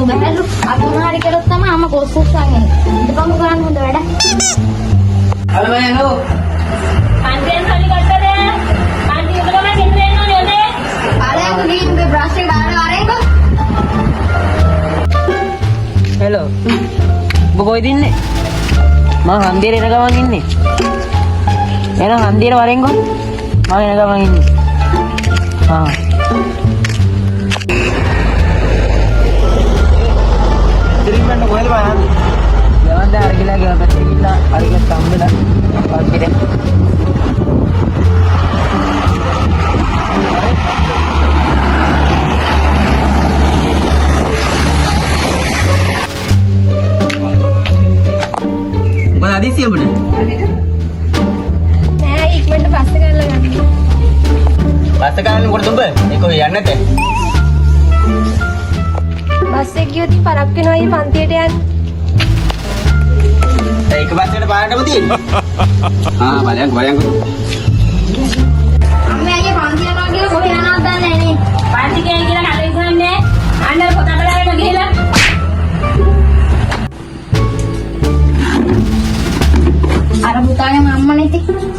බහැලු අද මොනාරි කරොත් තමයි අම්මා කොස්සුස්සන් එන්නේ. ඉතපම කරන්න හොඳ වැඩ. හලෝ මෑනෝ. පන්තියෙන් සල්ලි ගත්තද? පන්ති උඩ ගමන් ගෙන්න එන්න ඕනේ නේද? අරයන්ක ගිහින් මේ බ්‍රෂ් එක දාන්න අරයන්ක. හෙලෝ. ඔබ කොයිද ඉන්නේ? මම හන්දියේ එන ගමන් ඉන්නේ. එන හන්දියේ වරෙන්කෝ. මම එන ගමන් ඉන්නේ. ආ. ත්‍රිමන්න කොහෙද බලන්න? යවන්න අරගිලා ගෙවපත් ගිහිල්ලා අරගෙන තම්බෙලා පාර්කිරේ. මොකද අදිසිය ඔබට? නෑ ඉක්මනට පස්ස කරලා ගන්න. බස් එක ගන්න මොකටද ඔබ? ඒක ඔය යන්නේ නැතේ. බස් එක ගියොත් පරක් වෙනවා ඊ පන්තියට යන්න. ඒක බස් එකට පාරටම තියෙන්නේ. බලයන්කෝ. අම්මේ අයියේ පන්ති යනවා කියලා කොහේ යනවද දන්නේ නැහැ නේ. පන්ති ගියයි කියලා කඩේ ඉස්සන්නේ. අnder පොතට දාගෙන ගිහලා. අර පුතාගේ අම්මා නැති.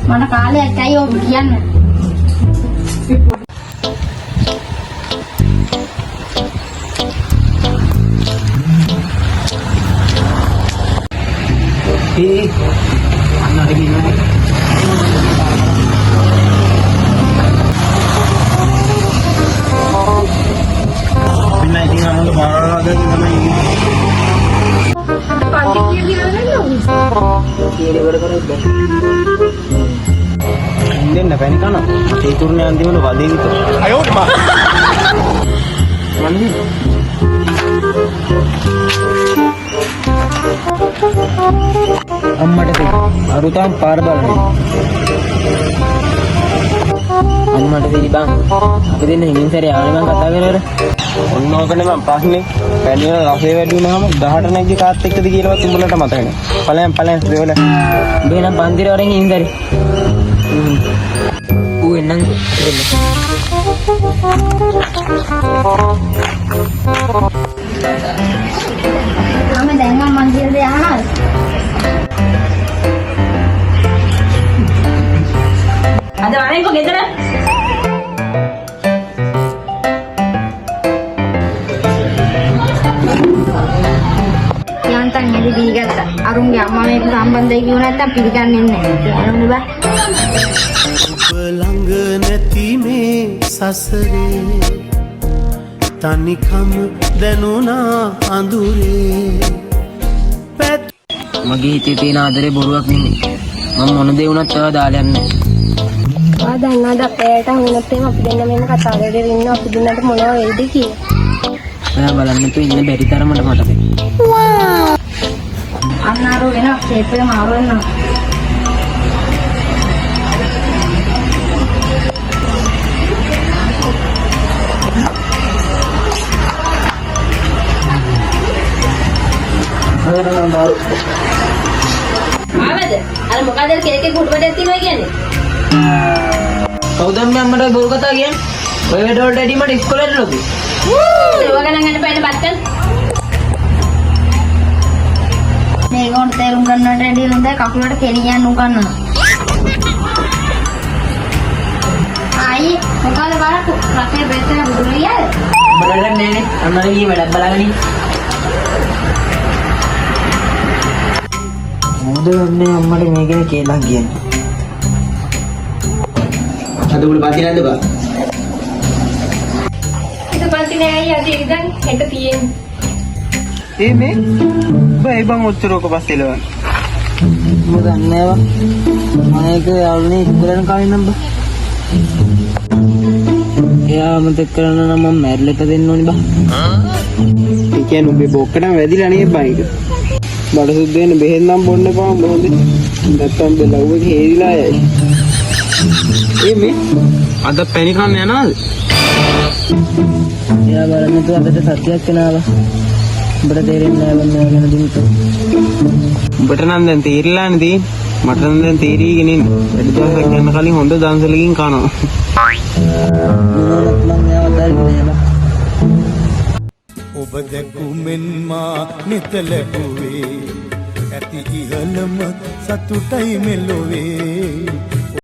මට කාලයක් ඇයි ඔබ කියන්නේ. අන්නට ගිහින් පින්න ඉතින් අමුල පාරවලදී තමයි පන්ති කියලා නේද? කීරේ වල කරද්ද? දෙන්න පැණි කනවා. ඒ තුරුනේ අන්තිමට වදේ විතර. අයෝත් මා. වන්නේ. අම්මට අරුතාම් පාර බලන්න. අම්මට දෙයි බං. අපි දෙන්න හිමින් සැරේ ආවනේ මං කතා කරලා. ඔන්න ඕකනේ මම පස්නේ. පැණි වල රසය වැඩි වුණාම 18 නැග්ගේ කාත් එක්කද කියලාවත් උඹලට මතක නැහැ. ඵලයන් දෙවල. උඹේ නම් පන්තිර වරෙන් හිමින් සැරේ. ඌ එන්නම් දෙන්න. මම දැන් අම්මන් කියලා දෙයක් අහනවා. අද වරෙන්කෝ ගෙදර. යන්තම් එලි දී ගත්තා. අරුන්ගේ අම්මා මේක සම්බන්ධයි කිව්ව නැත්තම් පිළිගන්නේ නැහැ. එනමුනේ බා. ළඟ නැති මේ සසරේ තනිකම දැනුණා අඳුරේ මගේ හිතේ තියෙන ආදරේ බොරුවක් නෙමෙයි. මම මොන දේ වුණත් ඒවා දාලා යන්නේ. ආ දන්නවද අපේට වුණත් එහෙම අපි දෙන්න මෙන්න කතා කරගෙන ඉන්න අපි දෙන්නට මොනවා වෙයිද කියලා. ඔයා බලන්න තු ඉන්න බැරි තරමට මතකයි. අන්නාරෝ වෙන ෂේප් එක මාරු වෙනවා. ආවද? අර මොකද කේක් එක කුඩුවටයක් තියෙනවා කියන්නේ? කවුද මේ අම්මට බොරු කතා කියන්නේ? ඔය වැඩ වලට ඇදී මට ඉස්කෝලේට ලොකු. ඒව ගණන් ගන්න බෑනේ බත්තල්. මේ ගොන් තේරුම් ගන්නට ඇදී හොඳයි කකුලට කෙලියන්න උගන්වනවා. ආයි මොකද බලන්න රටේ බෙහෙතේ බුදුලියද? බලන්න නෑනේ. අම්මලා ගියේ වැඩක් බලාගෙන ඉන්න. මොකද මේ අම්මට මේ ගැන කියලා කියන්නේ? අද උඹ පාති නැද්ද බා? ඒක පන්ති නෑ අයියා අද ඉඳන් හෙට තියෙන්නේ. මේ බයි බං ඔච්චරක පස්සේ ලවන්න. මම දන්නේ නෑවා. මම ඒක යාළුවනේ ඉස්කෝලේට කලින් නම් බා. එයා මතක කරන්න නම් මම මැරිලට දෙන්න ඕනි බා. ඒ කියන්නේ උඹේ බොක්කටම වැදිලා නේ බයික. බඩ සුද්ධ වෙන බෙහෙත් නම් බොන්න එපා උඹ හොඳේ. නැත්තම් බෙලව් එක හේරිලා යයි. මේ අද පැණි කන්න යනවාද? එයා බලන්න තු අදට සත්‍යයක් වෙනවා. උඹට තේරෙන්නේ නෑ මම ගැන දිනුත. උඹට නම් දැන් තේරිලානේ තියෙන්නේ. මට නම් දැන් තේරීගෙන ඉන්නේ. වැඩි දවසක් යන කලින් හොඳ දන්සලකින් කනවා. මොනවත් මං එයාව අතාරින්නේ නෑ බා. ඔබ දැකුමෙන් මා නිත ලැබුවේ ඇති ඉහළම සතුටයි මෙලොවේ